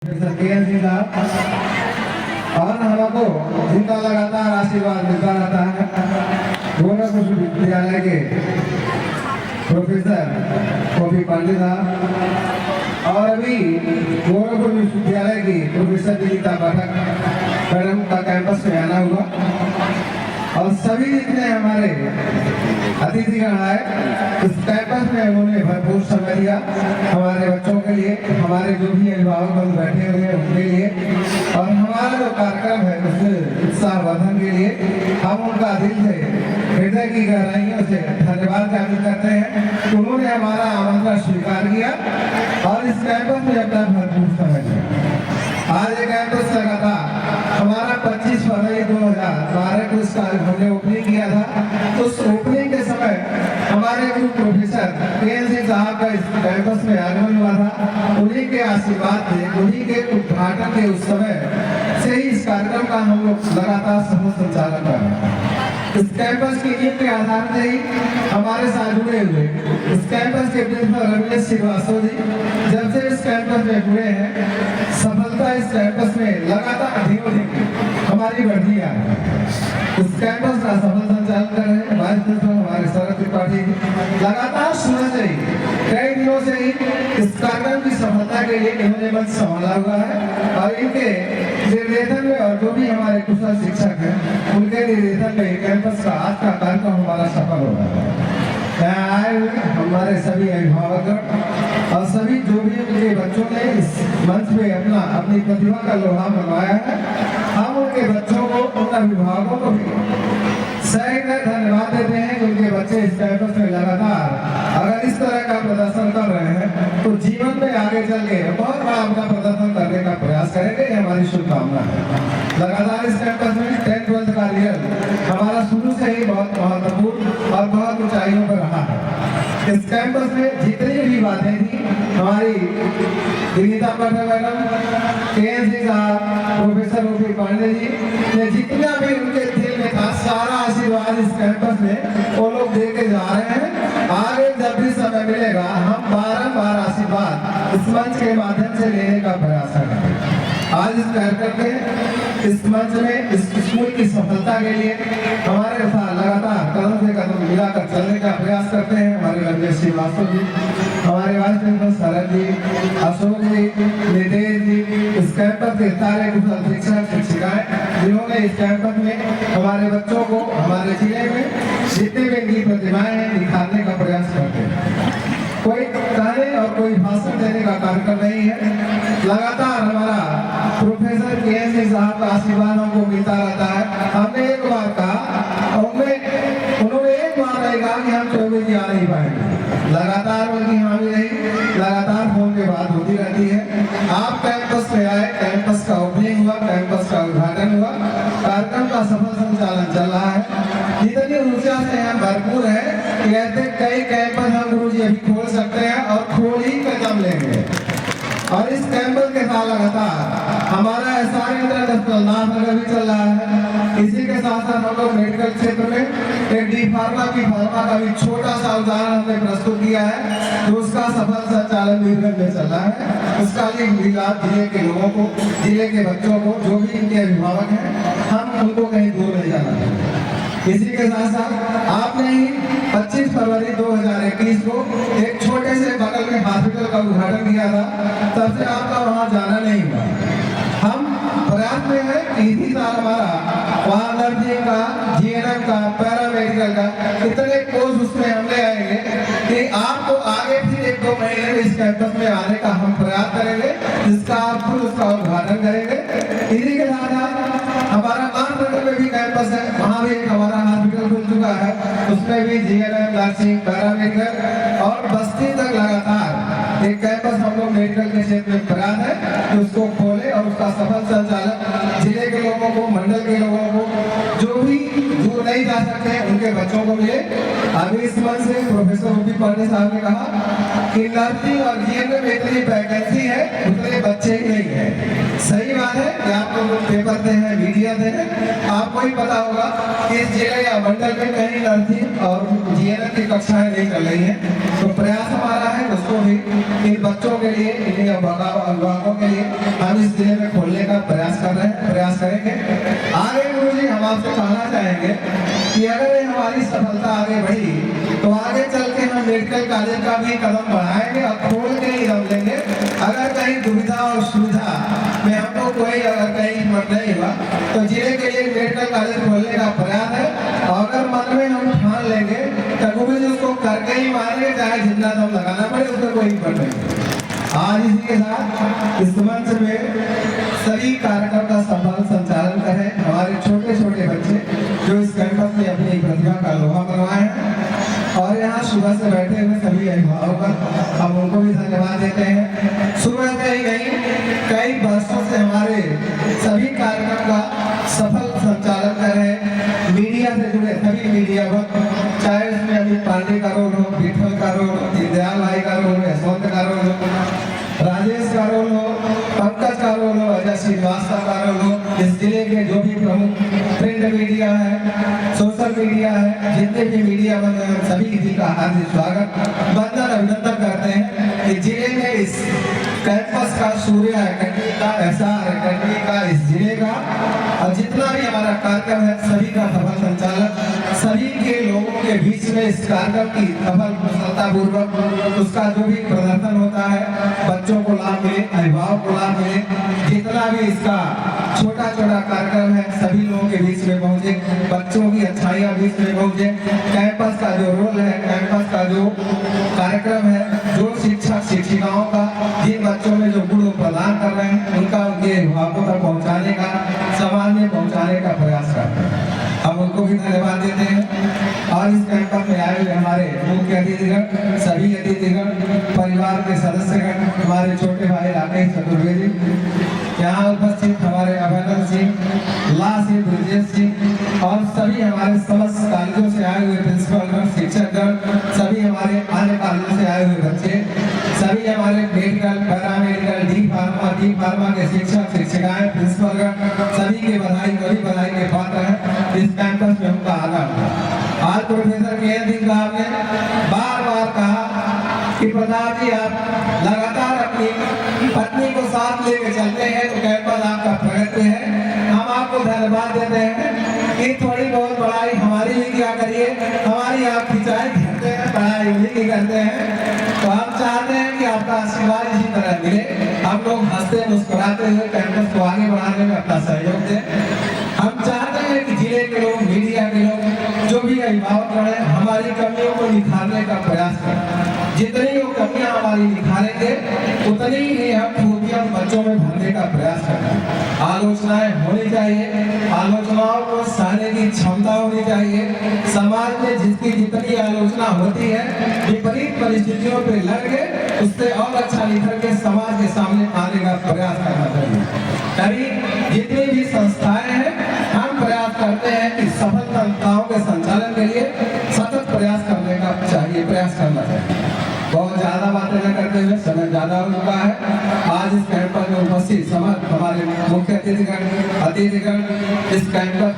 Professor के जी साहब, और हमको जिनका लगातार आशीर्वाद मिलता रहता है गोरखपुर विद्यालय के प्रोफेसर कॉपी पांडे साहब, और अभी गोरखपुर विश्वविद्यालय की प्रोफेसर विनीता पाठक मैडम का कैंपस में आना हुआ, और सभी जितने हमारे अतिथिगण आए इस कैंपस में उन्होंने भरपूर समय दिया हमारे बच्चों के लिए, हमारे जो भी अभिभावक लोग बैठे हुए हैं उनके लिए, और हमारा जो कार्यक्रम है उसमें उत्साहवर्धन के लिए हम उनका दिल से हृदय की गहराइयों से धन्यवाद ज्ञापित करते हैं कि उन्होंने हमारा आमंत्रण स्वीकार किया और इस कैंपस में अपना भरपूर समय दिया। आज ये कैंपस लगा था हमारा 25 फरवरी 2012 को इसका हमने ओपनिंग किया था। उस ओपनिंग के समय हमारे गुरु प्रोफेसर के साहब का इस कैंपस में आगमन हुआ था, उन्हीं के आशीर्वाद थे, उन्हीं के उद्घाटन के उस समय से ही इस कार्यक्रम का हम लोग लगातार सफल संचालन कर रहे हैं। इस कैंपस की नींव के आधार से ही हमारे साथ जुड़े हुए इस कैंपस के प्रिंसिपल रमेश श्रीवास्तव जी जब से इस कैंपस में जुड़े हैं, सफलता इस कैंपस में लगातार धीरे-धीरे हमारी बढ़ती आ रही है। इस कैंपस का सफल संचालन कर रहे हैं वाइस प्रिंसिपल हमारे शरद त्रिपाठी जी, लगातार शुरू से ही कई दिनों से ही इस कार्यक्रम की सफलता के लिए इन्होंने मंच संभाला हुआ है, और इनके निर्देशन में और जो भी हमारे कुशल शिक्षक हैं उनके निर्देशन में कैंपस का आज का कार्यक्रम हमारा सफल हो रहा है। यहाँ आए हुए हमारे सभी अभिभावक और सभी जो भी उनके बच्चों ने इस मंच में अपनी प्रतिभा का लोहा मनवाया है, हम उनके बच्चों को, उन अभिभावकों को भी सही धन्यवाद देते हैं कि उनके बच्चे इस कैंपस में लगातार अगर इस तरह का प्रदर्शन कर रहे हैं तो जीवन में आगे चल के बहुत बड़ा अपना प्रदर्शन करने का प्रयास करेंगे। ये हमारी शुभकामना है। लगातार इस कैंपस में 10th-12th का रिजल्ट हमारा शुरू से ही बहुत महत्वपूर्ण और बहुत ऊंचाइयों पर रहा है। इस कैंपस में जितनी भी बातें थी हमारी विनीता पाठक मैडम, के साहब, प्रोफेसर कॉपी पांडे जी ने जितना भी उनके दिल में था सारा आशीर्वाद इस कैंपस में वो लोग दे के जा रहे हैं। आगे जब भी समय मिलेगा हम बारंबार आशीर्वाद इस मंच के माध्यम से लेने का प्रयास करेंगे। आज इस कार्यक्रम में इस मंच में इस स्कूल की सफलता के लिए हमारे साथ लगातार कदम से कदम मिलाकर चलने का प्रयास करते हैं हमारे रमेश श्रीवास्तव जी, हमारे वाइस प्रिंसिपल शरद जी, अशोक जी, नितेश जी, इस कैंपस के सारे कुशल शिक्षक शिक्षिकाएं जिन्होंने इस कैंपस में हमारे बच्चों को हमारे जिले में जितने भी इनकी प्रतिभाएं हैं निखारने का प्रयास करते हैं। कोई कहने और कोई भाषण देने का कार्यक्रम नहीं है, लगातार हमारा प्रोफेसर के साहब का आशीर्वाद हमको मिलता रहता है। हमने एक बार कहा, उन्होंने एक बार नहीं कहा कि हम 24 जी आ नहीं पाएंगे, लगातार उनकी हामी रही, लगातार फोन पे बात होती रहती है। आप कैंपस में आए, कैंपस का ओपनिंग हुआ, कैंपस का उद्घाटन हुआ, कार्यक्रम का सफल संचालन चल रहा है। जितनी ऊर्जा से हम भरपूर है कि ऐसे कई कैंपस हम गुरु जी अभी खोल सकते हैं और खोल ही कदम लेंगे। और इस कैंपस के साथ लगातार हमारा SR इंटरनेशनल नामनगर भी चल रहा है। इसी के साथ साथ हम लोग मेडिकल क्षेत्र में एक डी फार्मा का भी छोटा सा उदाहरण हमने प्रस्तुत किया है, तो उसका सफल संचालन वीरगंज में चल रहा है। उसका भी लाभ जिले के लोगों को, जिले के बच्चों को, जो भी इनके अभिभावक हैं, हम उनको कहीं दूर नहीं जाना चाहिए। इसी के साथ साथ आपने ही 25 फरवरी 2021 को एक छोटे से बगल में हॉस्पिटल का उद्घाटन किया था, तब से आपका वहां जाना नहीं हुआ। हम प्रयास में है कि इसी साल हमारा वहाँ नर्सिंग का, GNM का, पैरामेडिकल का इतने कोर्स उसमें हम ले आएंगे कि आपको आगे फिर 1-2 महीने में इस कैंपस में आने का हम प्रयास करेंगे, जिसका आप फिर उसका उद्घाटन करेंगे। इसी के साथ हमारा नामनगर में भी कैंपस है, वहाँ भी एक हमारा हॉस्पिटल खुल चुका है, उसमें भी GNM, नर्सिंग, पैरामेडिकल और बस्ती तक लगातार एक कैंपस हम लोग मेडिकल के क्षेत्र में प्रयास है कि उसको खोले और उसका सफल संचालन जिले के लोगों को, मंडल के लोगों को, जो भी दूर नहीं जा सकते हैं उनके बच्चों को मिले। अभी इस मंच से प्रोफेसर कॉपी पांडे साहब ने कहा कि नर्सिंग और GNM में इतनी वैकेंसी है, उतने बच्चे ही नहीं है। सही बात है कि आप लोग पेपर दे हैं, मीडिया दे हैं, आपको ही पता होगा कि इस जिले या मंडल में कहीं नर्सिंग और GNM की कक्षाएं नहीं चल रही हैं। तो प्रयास हमारा है उसको भी इन बच्चों के लिए, इन अभिभावकों के लिए हम इस जिले में खोलने का प्रयास करेंगे। आगे गुरुजी हम आपसे कहना चाहेंगे कि अगर ये हमारी सफलता आगे बढ़ी तो आगे चल के हम मेडिकल कॉलेज का भी कदम बढ़ाएंगे और खोल के ही दम लेंगे। अगर कहीं दुविधा और सुविधा में हमको कोई अगर कहीं मत नहीं हुआ तो जिले के लिए मेडिकल कॉलेज खोलने का प्रयास है। और अगर मन में हम ठान लेंगे तो गुरुजी उसको करके ही मारेंगे, चाहे जितना दम लगाना पड़े, उसमें कोई हिम्मत नहीं। आज इसी के साथ इस मंच में सभी कार्यक्रम का सफल संचालन करें हमारे छोटे छोटे बच्चे जो इस कैंपस में अपनी प्रतिभा का लोहा मनवाए हैं। और यहाँ सुबह से बैठे हुए सभी अभिभावक हम उनको भी धन्यवाद देते हैं। सुबह से ही नहीं, कई वर्षों से हमारे सभी कार्यक्रम का सफल संचालन कर रहे हैं। मीडिया से जुड़े सभी मीडिया वर्ग, चाहे उसमें अमित पांडे का रोल हो, विठल का रोल हो, दीनदयाल भाई का रोल हो, यशवंत का रोल हो, राजेश का रोल हो, पंकज का रोल हो, अजय श्रीवास्तव का रोल हो, इस जिले के जो भी प्रमुख प्रिंट मीडिया है, सोशल मीडिया है, जितने भी मीडिया बने हैं, सभी किसी का हार्दिक स्वागत वंदन अभिनंदन करते हैं कि जिले में इस कैंपस का सूर्य अकेडमी का एहसास अकेडमी का इस जिले का और जितना भी हमारा कार्यक्रम है सभी का सफल संचालन, सभी के लोगों के बीच में इस कार्यक्रम की सफल सफलतापूर्वक उसका जो भी प्रदर्शन होता है, बच्चों को लाभ मिले, अभिभावक को लाभ मिले, जितना भी इसका छोटा छोटा कार्यक्रम है सभी लोगों के बीच में पहुंचे, बच्चों की अच्छाइयाँ बीच में पहुंचे। कैंपस का जो रोल है, कैंपस का जो कार्यक्रम है, जो शिक्षक शिक्षिकाओं का जिन बच्चों में जो गुण प्रदान कर रहे हैं उनका उनके अभिभावकों तक पहुंचाने का, समाज में पहुंचाने का प्रयास करते हैं। हम उनको भी धन्यवाद देते हैं। और इस कैंपस में आए हुए हमारे मुख्य अतिथिगण, सभी अतिथिगण, परिवार के सदस्यगण, हमारे छोटे भाई राकेश चतुर्वेदी, यहाँ उपस्थित हमारे अभिनंदन सिंह, ला सिंह, ब्रजेश सिंह और सभी हमारे समस्त कॉलेजों से आए हुए प्रिंसिपलगण, शिक्षकगण, सभी हमारे अन्य कॉलेजों से आए हुए बच्चे, सभी हमारे मेडिकल, पैरामेडिकल, डी फार्मा के शिक्षक शिक्षिकाएं, प्रिंसिपलगण, सभी के बधाई के पात्र हैं। इस कैंपस में उनका आगमन आज प्रोफेसर के दिन साहब ने बार बार कहा कि प्रताप जी आप लगातार अपनी पत्नी को साथ लेके चलते हैं तो कैंपस आपका प्रगति है। हम आपको धन्यवाद देते हैं कि थोड़ी बहुत बड़ाई हमारी भी क्या करिए, हमारी आप खिंचाई करते हैं, पढ़ाई भी करते हैं, तो हम चाहते हैं कि आपका आशीर्वाद इसी तरह मिले। हम लोग हंसते मुस्कुराते हुए कैंपस को आगे बढ़ाने में अपना सहयोग दें। हम चाहते हैं कि जिले के लोग, मीडिया के लोग, जो भी अभिभावक हैं, हमारी कमियों को निखारने का प्रयास करें। जितनी वो कमियां हमारी निखारेंगे उतनी ही हम खूबियां बच्चों में भरने का प्रयास करें। आलोचनाएं होनी चाहिए, आलोचनाओं को सहने की क्षमता होनी चाहिए। समाज में जिसकी जितनी आलोचना होती है, विपरीत परिस्थितियों पर लड़ के उससे और अच्छा निखर के समाज के सामने आने का प्रयास करना चाहिए। कभी जितनी भी संस्थाएं हैं, हम प्रयास करते हैं कि सफल संस्थाओं के संचालन के लिए सतत प्रयास करने का चाहिए, प्रयास करना चाहिए। बहुत ज्यादा बातें न करते हुए, समय ज्यादा हो चुका है। आज इस कैंपस में उपस्थित समस्त हमारे मुख्य अतिथिगण इस कैंपस